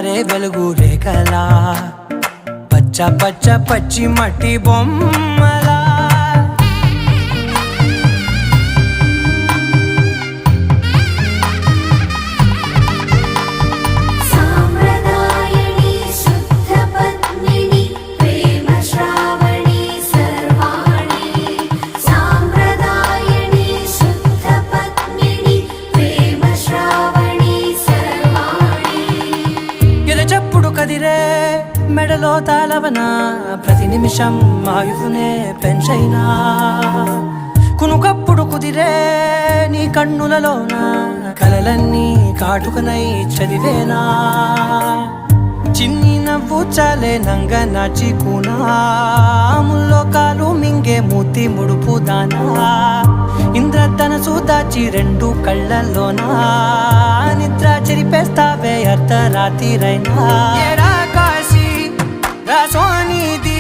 జారే వెలుగు రేఖలా పచ్చ పచ్చ పచ్చి మట్టి బొమ్మలా కదిరే మెడలో తాళవన ప్రతి నిమిషం ఆయుధునే పెంచైనా కునుకప్పుడు కుదిరే నీ కన్నులలోన కలలన్నీ కాటుకనై చదివేనా చిన్ని నవ్వు చాలే నంగ నాచి కూనాముల్లో కాలు మింగే మూతి ముడుపు దానా ఇంద్రధనసు దాచి రెండు కళ్ళల్లోనా నిద్ర చెరిపేస్తావే అర్ధరాత్రిరైనా కాశీ రాసోనిది